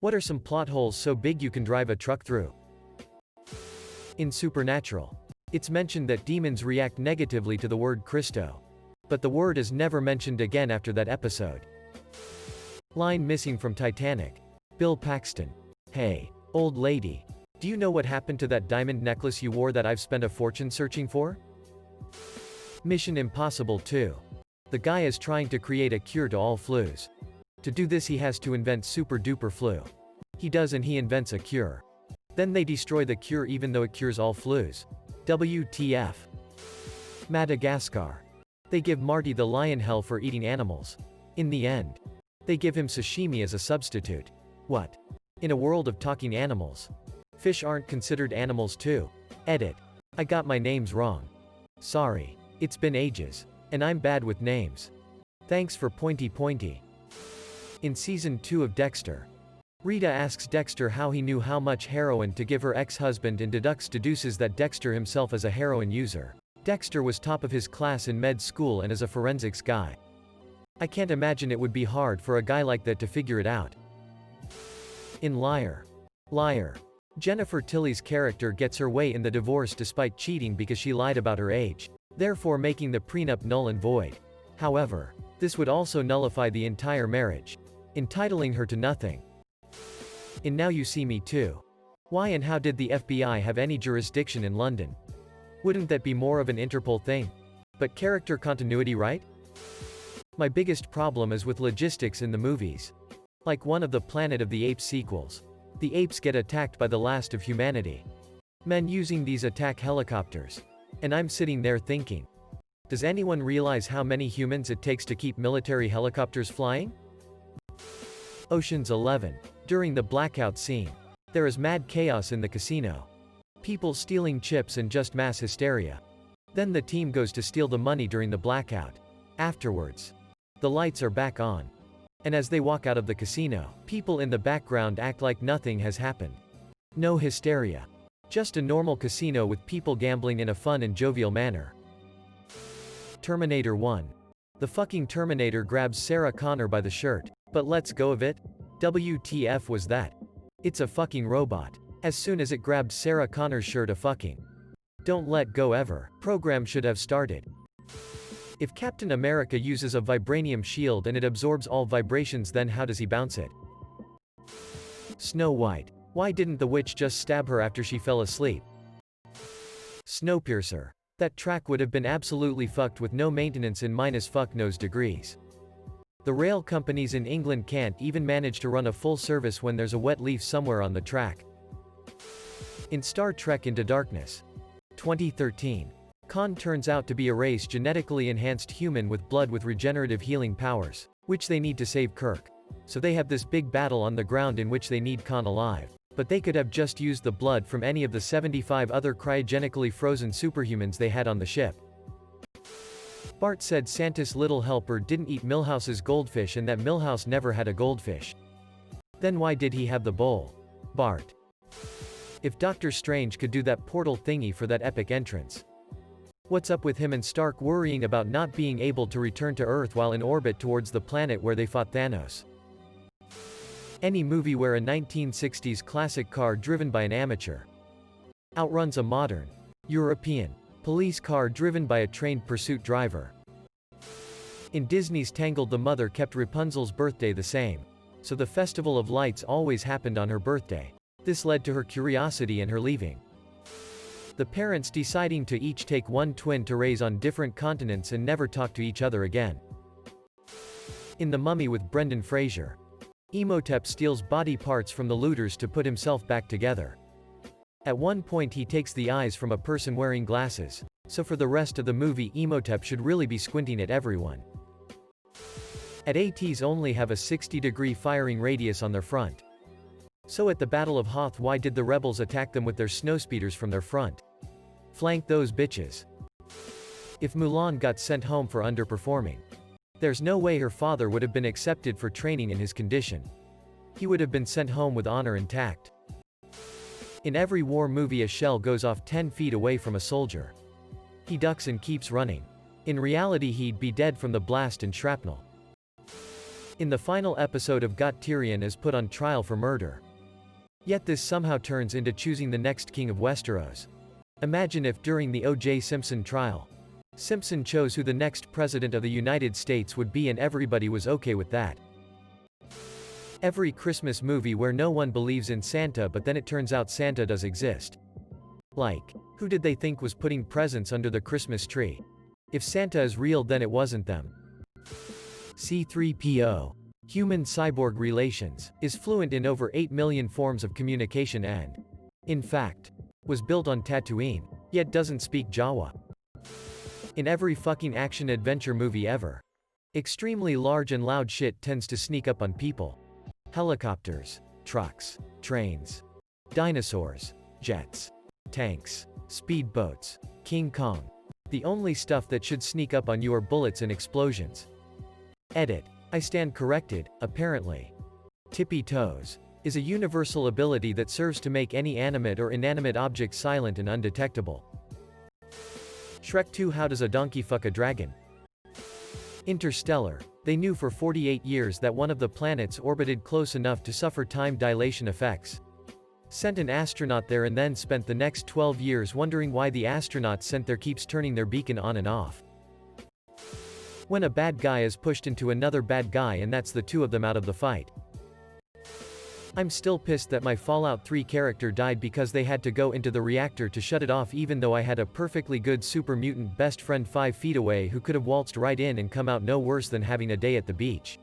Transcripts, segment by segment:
What are some plot holes so big you can drive a truck through? In Supernatural, it's mentioned that demons react negatively to the word Christo. But the word is never mentioned again after that episode. Line missing from Titanic. Bill Paxton. Hey, old lady. Do you know what happened to that diamond necklace you wore that I've spent a fortune searching for? Mission Impossible 2. The guy is trying to create a cure to all flus. To do this he has to invent super duper flu. He does, and he invents a cure. Then they destroy the cure even though it cures all flus. WTF. Madagascar. They give Marty the lion hell for eating animals. In the end, they give him sashimi as a substitute. What? In a world of talking animals, fish aren't considered animals too? Edit. I got my names wrong. Sorry. It's been ages. And I'm bad with names. Thanks for pointy. In season 2 of Dexter, Rita asks Dexter how he knew how much heroin to give her ex-husband and deduces that Dexter himself is a heroin user. Dexter was top of his class in med school and is a forensics guy. I can't imagine it would be hard for a guy like that to figure it out. In Liar. Jennifer Tilly's character gets her way in the divorce despite cheating because she lied about her age, therefore making the prenup null and void. However, this would also nullify the entire marriage, entitling her to nothing. In Now You See Me Too. Why and how did the FBI have any jurisdiction in London? Wouldn't that be more of an Interpol thing? But character continuity, right? My biggest problem is with logistics in the movies. Like one of the Planet of the Apes sequels. The apes get attacked by the last of humanity. Men using these attack helicopters. And I'm sitting there thinking, does anyone realize how many humans it takes to keep military helicopters flying? Ocean's 11. During the blackout scene, there is mad chaos in the casino. People stealing chips and just mass hysteria. Then the team goes to steal the money during the blackout. Afterwards, the lights are back on. And as they walk out of the casino, people in the background act like nothing has happened. No hysteria. Just a normal casino with people gambling in a fun and jovial manner. Terminator 1. The fucking Terminator grabs Sarah Connor by the shirt, but lets go of it? WTF was that? It's a fucking robot. As soon as it grabbed Sarah Connor's shirt, a fucking don't let go ever program should have started. If Captain America uses a vibranium shield and it absorbs all vibrations, then how does he bounce it? Snow White. Why didn't the witch just stab her after she fell asleep? Snowpiercer. That track would have been absolutely fucked with no maintenance in -fuck knows degrees. The rail companies in England can't even manage to run a full service when there's a wet leaf somewhere on the track. In Star Trek Into Darkness. 2013. Khan turns out to be a race genetically enhanced human with blood with regenerative healing powers, which they need to save Kirk. So they have this big battle on the ground in which they need Khan alive. But they could have just used the blood from any of the 75 other cryogenically frozen superhumans they had on the ship. Bart said Santa's little helper didn't eat Milhouse's goldfish and that Milhouse never had a goldfish. Then why did he have the bowl? Bart. If Doctor Strange could do that portal thingy for that epic entrance. What's up with him and Stark worrying about not being able to return to Earth while in orbit towards the planet where they fought Thanos? Any movie where a 1960s classic car driven by an amateur outruns a modern, European, police car driven by a trained pursuit driver. In Disney's Tangled, the mother kept Rapunzel's birthday the same. So the Festival of Lights always happened on her birthday. This led to her curiosity and her leaving. The parents deciding to each take one twin to raise on different continents and never talk to each other again. In The Mummy with Brendan Fraser. Imhotep steals body parts from the looters to put himself back together. At one point he takes the eyes from a person wearing glasses, so for the rest of the movie Imhotep should really be squinting at everyone. ATs only have a 60-degree firing radius on their front. So at the Battle of Hoth, why did the rebels attack them with their snowspeeders from their front? Flank those bitches. If Mulan got sent home for underperforming, there's no way her father would have been accepted for training in his condition. He would have been sent home with honor and tact. In every war movie a shell goes off 10 feet away from a soldier. He ducks and keeps running. In reality he'd be dead from the blast and shrapnel. In the final episode of GOT, Tyrion is put on trial for murder. Yet this somehow turns into choosing the next king of Westeros. Imagine if during the O.J. Simpson trial, Simpson chose who the next president of the United States would be and everybody was okay with that. Every Christmas movie where no one believes in Santa but then it turns out Santa does exist. Like, who did they think was putting presents under the Christmas tree? If Santa is real then it wasn't them. C-3PO, human-cyborg relations, is fluent in over 8 million forms of communication and, in fact, was built on Tatooine, yet doesn't speak Jawa. In every fucking action-adventure movie ever, extremely large and loud shit tends to sneak up on people. Helicopters, trucks, trains, dinosaurs, jets, tanks, speedboats, King Kong. The only stuff that should sneak up on you are bullets and explosions. Edit. I stand corrected, apparently. Tippy toes is a universal ability that serves to make any animate or inanimate object silent and undetectable. Shrek 2. How does a donkey fuck a dragon? Interstellar. They knew for 48 years that one of the planets orbited close enough to suffer time dilation effects. Sent an astronaut there and then spent the next 12 years wondering why the astronauts sent there keeps turning their beacon on and off. When a bad guy is pushed into another bad guy and that's the two of them out of the fight. I'm still pissed that my Fallout 3 character died because they had to go into the reactor to shut it off even though I had a perfectly good super mutant best friend 5 feet away who could have waltzed right in and come out no worse than having a day at the beach.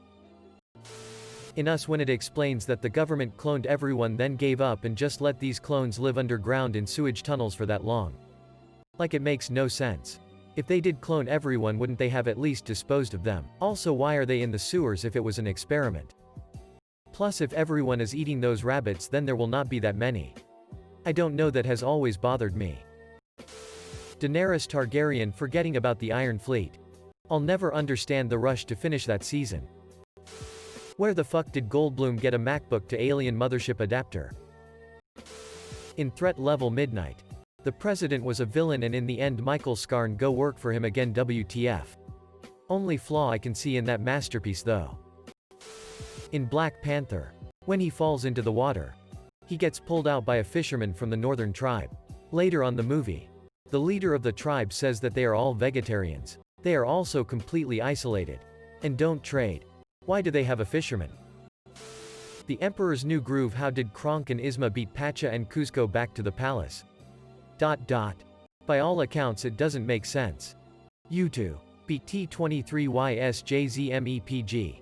In Us, when it explains that the government cloned everyone then gave up and just let these clones live underground in sewage tunnels for that long. Like, it makes no sense. If they did clone everyone, wouldn't they have at least disposed of them? Also, why are they in the sewers if it was an experiment? Plus, if everyone is eating those rabbits then there will not be that many. I don't know, that has always bothered me. Daenerys Targaryen forgetting about the Iron Fleet. I'll never understand the rush to finish that season. Where the fuck did Goldblum get a MacBook to alien mothership adapter? In Threat Level Midnight, the president was a villain and in the end Michael Scarn go work for him again. WTF. Only flaw I can see in that masterpiece though. In Black Panther, when he falls into the water, he gets pulled out by a fisherman from the northern tribe. Later on the movie, the leader of the tribe says that they are all vegetarians. They are also completely isolated. And don't trade. Why do they have a fisherman? The Emperor's New Groove. How did Kronk and Isma beat Pacha and Kuzco back to the palace? By all accounts it doesn't make sense. U2. Beat T23YSJZMEPG.